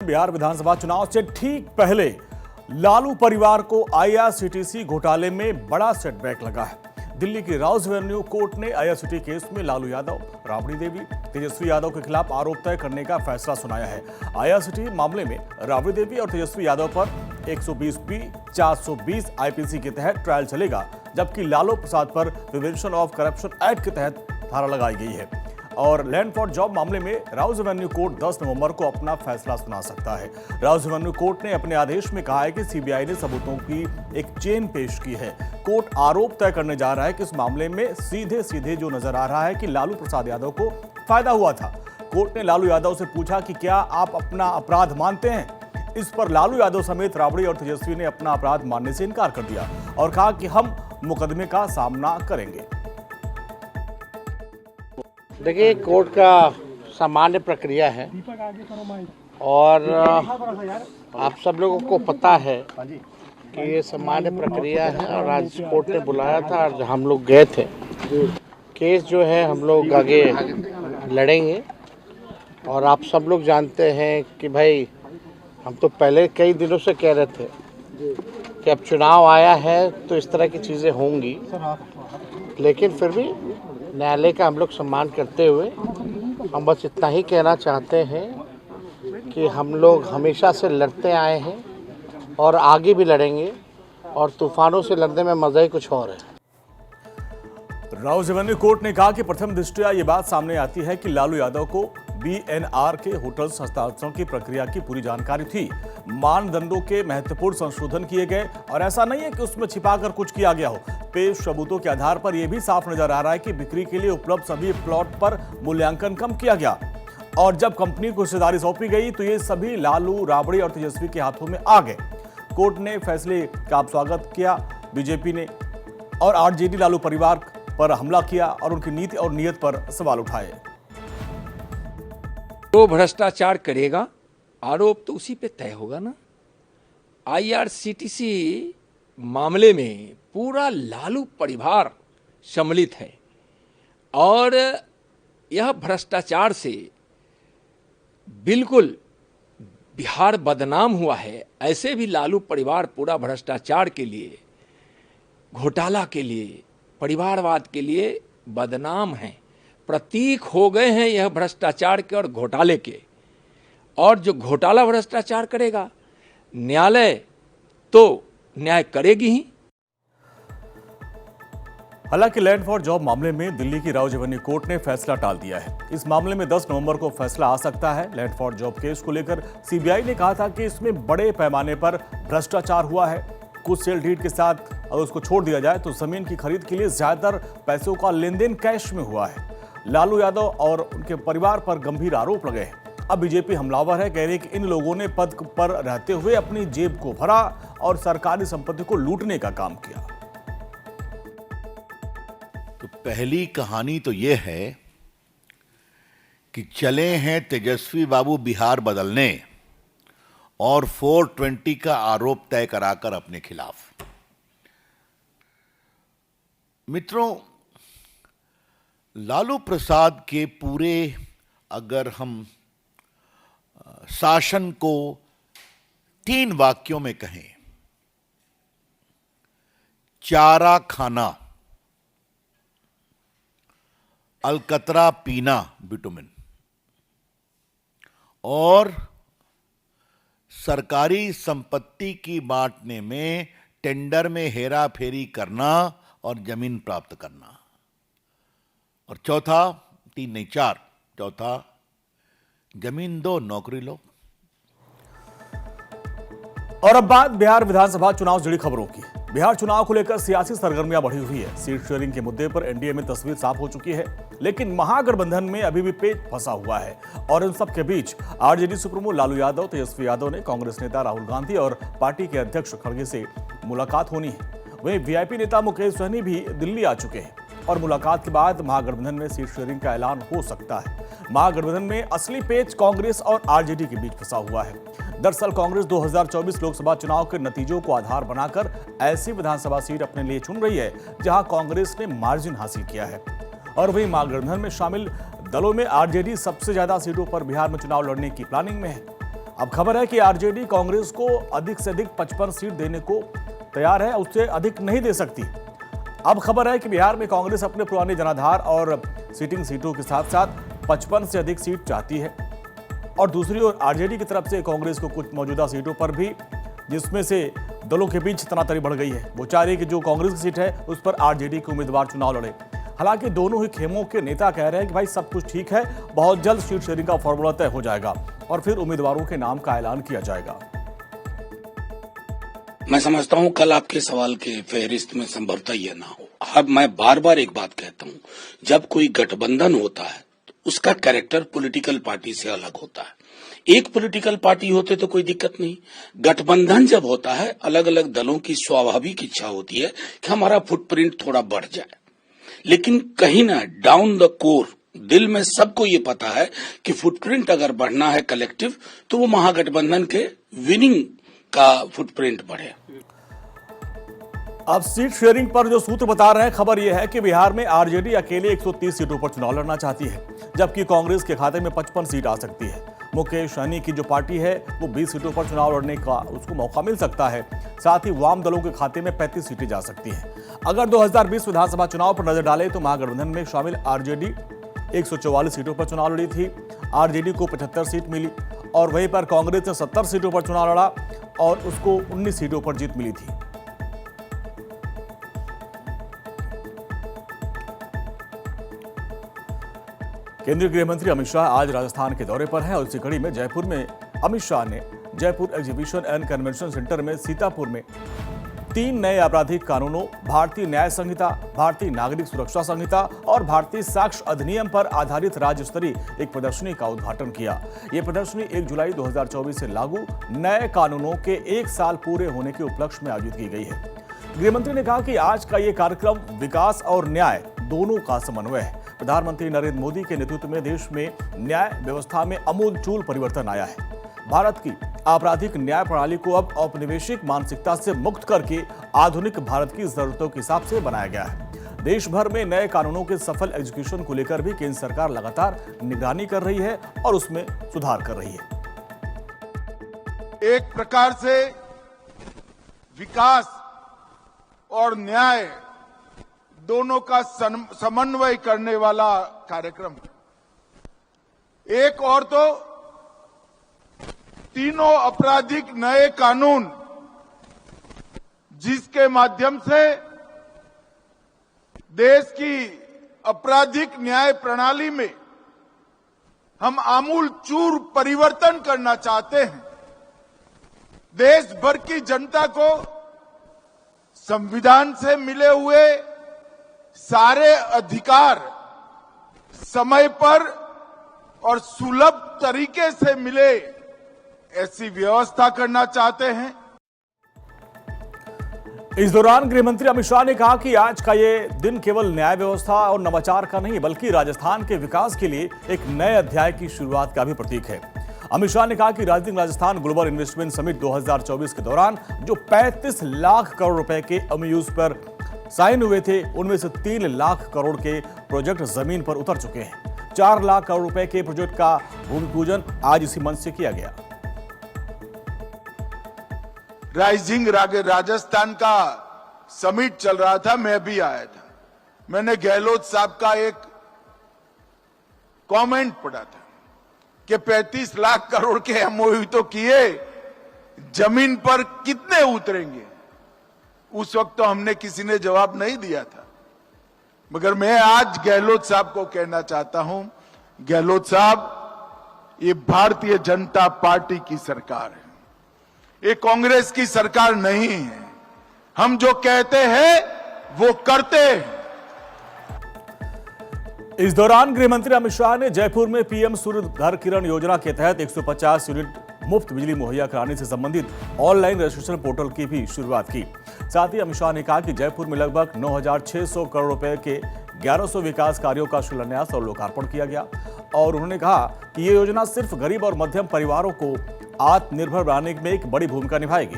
बिहार विधानसभा चुनाव से ठीक पहले लालू परिवार को आईआरसीटीसी घोटाले में बड़ा सेटबैक लगा है। दिल्ली की राउज एवेन्यू कोर्ट ने आईआरसीटी केस में लालू यादव, राबड़ी देवी, तेजस्वी यादव के खिलाफ आरोप तय करने का फैसला सुनाया है। आईआरसीटी मामले में राबड़ी देवी और तेजस्वी यादव पर 120B 420 आईपीसी के तहत ट्रायल चलेगा, जबकि लालू प्रसाद पर प्रिवेंशन ऑफ करप्शन एक्ट के तहत धारा लगाई गई है। और लैंड फॉर जॉब मामले में राउज एवेन्यू कोर्ट 10 नवंबर को अपना फैसला सुना सकता है। राउज एवेन्यू कोर्ट ने अपने आदेश में कहा है कि सीबीआई ने सबूतों की एक चेन पेश की है। कोर्ट आरोप तय करने जा रहा है कि इस मामले में सीधे सीधे जो नजर आ रहा है कि लालू प्रसाद यादव को फायदा हुआ था। कोर्ट ने लालू यादव से पूछा कि क्या आप अपना अपराध मानते हैं। इस पर लालू यादव समेत राबड़ी और तेजस्वी ने अपना अपराध मानने से इनकार कर दिया और कहा कि हम मुकदमे का सामना करेंगे। देखिए, कोर्ट का सामान्य प्रक्रिया है और आप सब लोगों को पता है कि ये सामान्य प्रक्रिया है। और आज कोर्ट ने बुलाया था और हम लोग गए थे। केस जो है हम लोग आगे लड़ेंगे और आप सब लोग जानते हैं कि भाई हम तो पहले कई दिनों से कह रहे थे कि अब चुनाव आया है तो इस तरह की चीज़ें होंगी, लेकिन फिर भी न्यायालय का हम लोग सम्मान करते हुए हम बस इतना ही कहना चाहते हैं कि हम लोग हमेशा से लड़ते आए हैं और आगे भी लड़ेंगे और तूफानों से लड़ने में मजा ही कुछ और है। राउज एवेन्यू कोर्ट ने कहा कि प्रथम दृष्टया ये बात सामने आती है कि लालू यादव को बीएनआर के होटल्स हस्तांतरण की प्रक्रिया की पूरी जानकारी थी। मानदंडों के महत्वपूर्ण संशोधन किए गए और ऐसा नहीं है कि उसमें छिपाकर कुछ किया गया हो। पेश सबूतों के आधार पर यह भी साफ नजर आ रहा है कि बिक्री के लिए उपलब्ध सभी प्लॉट पर मूल्यांकन कम किया गया और जब कंपनी को हिस्सेदारी सौंपी गई तो ये सभी लालू, राबड़ी और तेजस्वी के हाथों में आ गए। कोर्ट ने फैसले का स्वागत किया। बीजेपी ने और आरजेडी लालू परिवार पर हमला किया और उनकी नीति और नीयत पर सवाल उठाए। तो भ्रष्टाचार करेगा, आरोप तो उसी पे तय होगा ना। आईआरसीटीसी मामले में पूरा लालू परिवार सम्मिलित है और यह भ्रष्टाचार से बिल्कुल बिहार बदनाम हुआ है। ऐसे भी लालू परिवार पूरा भ्रष्टाचार के लिए, घोटाला के लिए, परिवारवाद के लिए बदनाम हैं, प्रतीक हो गए हैं यह भ्रष्टाचार के और घोटाले के। और जो घोटाला भ्रष्टाचार करेगा, न्यायालय तो न्याय करेगी ही। हालांकि लैंड फॉर जॉब मामले में दिल्ली की राउज एवेन्यू कोर्ट ने फैसला टाल दिया है। इस मामले में 10 नवंबर को फैसला आ सकता है। लैंड फॉर जॉब केस को लेकर सीबीआई ने कहा था कि इसमें बड़े पैमाने पर भ्रष्टाचार हुआ है। कुछ सेल डीड के साथ अगर उसको छोड़ दिया जाए तो जमीन की खरीद के लिए ज्यादातर पैसों का लेन देन कैश में हुआ है। लालू यादव और उनके परिवार पर गंभीर आरोप लगे हैं। अब बीजेपी हमलावर है, कह रही है कि इन लोगों ने पद पर रहते हुए अपनी जेब को भरा और सरकारी संपत्ति को लूटने का काम किया। तो पहली कहानी तो यह है कि चले हैं तेजस्वी बाबू बिहार बदलने और 420 का आरोप तय कराकर अपने खिलाफ। मित्रों, लालू प्रसाद के पूरे अगर हम शासन को 3 वाक्यों में कहें, चारा खाना, अलकतरा पीना बिटुमिन और सरकारी संपत्ति की बांटने में टेंडर में हेरा फेरी करना और जमीन प्राप्त करना, और चौथा, 3 नहीं 4, चौथा जमीन दो नौकरी लो। और अब बात बिहार विधानसभा चुनाव से जुड़ी खबरों की। बिहार चुनाव को लेकर सियासी सरगर्मियां बढ़ी हुई है। सीट शेयरिंग के मुद्दे पर एनडीए में तस्वीर साफ हो चुकी है, लेकिन महागठबंधन में अभी भी पेच फंसा हुआ है। और इन सब के बीच आरजेडी सुप्रीमो लालू यादव, तेजस्वी यादव ने कांग्रेस नेता राहुल गांधी और पार्टी के अध्यक्ष खड़गे से मुलाकात होनी है। वहीं वीआईपी नेता मुकेश सहनी भी दिल्ली आ चुके हैं और मुलाकात के बाद महागठबंधन में सीट शेयरिंग का ऐलान हो सकता है। महागठबंधन में असली पेच कांग्रेस और आरजेडी के बीच फंसा हुआ है। दरअसल कांग्रेस 2024 लोकसभा चुनाव के नतीजों को आधार बनाकर ऐसी विधानसभा सीट अपने लिए चुन रही है जहां कांग्रेस ने मार्जिन हासिल किया है। और वहीं महागठबंधन में शामिल दलों में आरजेडी सबसे ज्यादा सीटों पर बिहार में चुनाव लड़ने की प्लानिंग में है। अब खबर है कि आरजेडी कांग्रेस को अधिक से अधिक 55 सीट देने को तैयार है, उससे अधिक नहीं दे सकती। अब खबर है कि बिहार में कांग्रेस अपने पुराने जनाधार और सीटिंग सीटों के साथ साथ 55 से अधिक सीट चाहती है। और दूसरी ओर आरजेडी की तरफ से कांग्रेस को कुछ मौजूदा सीटों पर भी, जिसमें से दलों के बीच तनातनी बढ़ गई है। वो चाह रही है कि जो कांग्रेस की सीट है उस पर आरजेडी के उम्मीदवार चुनाव लड़े। हालांकि दोनों ही खेमों के नेता कह रहे हैं कि भाई सब कुछ ठीक है, बहुत जल्द सीट शेयरिंग का फॉर्मूला तय हो जाएगा और फिर उम्मीदवारों के नाम का ऐलान किया जाएगा। मैं समझता हूं कल आपके सवाल के फहरिस्त में संभवतः यह ना हो। अब मैं बार बार एक बात कहता हूं, जब कोई गठबंधन होता है तो उसका कैरेक्टर पॉलिटिकल पार्टी से अलग होता है। एक पॉलिटिकल पार्टी होते तो कोई दिक्कत नहीं, गठबंधन जब होता है अलग अलग दलों की स्वाभाविक इच्छा होती है कि हमारा फुटप्रिंट थोड़ा बढ़ जाए, लेकिन कहीं ना डाउन द कोर दिल में सबको ये पता है कि फुटप्रिंट अगर बढ़ना है कलेक्टिव तो वो महागठबंधन के विनिंग का फुटप्रिंट बढ़े। अब सीट शेयरिंग पर जो सूत्र बता रहे हैं, खबर यह है कि बिहार में आरजेडी अकेले 130 सीटों पर चुनाव लड़ना चाहती है, जबकि कांग्रेस के खाते में 55 सीट आ सकती है। मुकेश सहनी की जो पार्टी है वो 20 सीटों पर चुनाव लड़ने का उसको मौका मिल सकता है। साथ ही वाम दलों के खाते में 35 सीटें जा सकती हैं। अगर 2020 विधानसभा चुनाव पर नजर डालें तो महागठबंधन में शामिल आरजेडी 144 सीटों पर चुनाव लड़ी थी, आरजेडी को 75 सीट मिली और वहीं पर कांग्रेस ने 70 सीटों पर चुनाव लड़ा और उसको 19 सीटों पर जीत मिली थी। केंद्रीय गृह मंत्री अमित शाह आज राजस्थान के दौरे पर हैं और इसी कड़ी में जयपुर में अमित शाह ने Jaipur exhibition and convention centre में सीतापुर में 3 नए आपराधिक कानूनों, भारतीय न्याय संहिता, भारतीय नागरिक सुरक्षा संहिता और भारतीय साक्ष्य अधिनियम पर आधारित राज्य स्तरीय एक प्रदर्शनी का उद्घाटन किया। यह प्रदर्शनी 1 जुलाई 2024 से लागू नए कानूनों के 1 साल पूरे होने के उपलक्ष्य में आयोजित की गई है। गृहमंत्री ने कहा कि आज का ये कार्यक्रम विकास और न्याय दोनों का समन्वय है। प्रधानमंत्री नरेंद्र मोदी के नेतृत्व में देश में न्याय व्यवस्था में आमूलचूल परिवर्तन आया है। भारत की आपराधिक न्याय प्रणाली को अब औपनिवेशिक मानसिकता से मुक्त करके आधुनिक भारत की जरूरतों के हिसाब से बनाया गया है। देश भर में नए कानूनों के सफल एग्जीक्यूशन को लेकर भी केंद्र सरकार लगातार निगरानी कर रही है और उसमें सुधार कर रही है। एक प्रकार से विकास और न्याय दोनों का समन्वय करने वाला कार्यक्रम है। एक और तो तीनों आपराधिक नए कानून जिसके माध्यम से देश की आपराधिक न्याय प्रणाली में हम आमूल चूर परिवर्तन करना चाहते हैं। देश भर की जनता को संविधान से मिले हुए सारे अधिकार समय पर और सुलभ तरीके से मिले, ऐसी व्यवस्था करना चाहते हैं। इस दौरान गृहमंत्री अमित शाह ने कहा कि आज का ये दिन केवल न्याय व्यवस्था और नवाचार का नहीं बल्कि राजस्थान के विकास के लिए एक नए अध्याय की शुरुआत का भी प्रतीक है। अमित शाह ने कहा कि राजधानी राजस्थान ग्लोबल इन्वेस्टमेंट समिट 2024 के दौरान जो 35 लाख करोड़ रुपए के एमओयूज पर साइन हुए थे, उनमें से 3 लाख करोड़ के प्रोजेक्ट जमीन पर उतर चुके हैं। 4 लाख करोड़ रुपए के प्रोजेक्ट का भूमि पूजन आज इसी मंच से किया गया। राइजिंग राजस्थान का समिट चल रहा था, मैं भी आया था। मैंने गहलोत साहब का एक कमेंट पढ़ा था कि 35 लाख करोड़ के एमओयू तो किए, जमीन पर कितने उतरेंगे। उस वक्त तो हमने किसी ने जवाब नहीं दिया था, मगर मैं आज गहलोत साहब को कहना चाहता हूं, गहलोत साहब, ये भारतीय जनता पार्टी की सरकार है, ये कांग्रेस की सरकार नहीं है। हम जो कहते हैं वो करते हैं। इस दौरान गृहमंत्री अमित शाह ने जयपुर में पीएम सूर्य घर किरण योजना के तहत 150 यूनिट मुफ्त बिजली मुहैया कराने से संबंधित ऑनलाइन रजिस्ट्रेशन पोर्टल की भी शुरुआत की। साथ ही अमित शाह ने कहा कि जयपुर में लगभग 9,600 करोड़ रुपए के 1100 विकास कार्यों का शिलान्यास और लोकार्पण किया गया और उन्होंने कहा कि ये योजना सिर्फ गरीब और मध्यम परिवारों को आत्मनिर्भर बनाने में एक बड़ी भूमिका निभाएगी।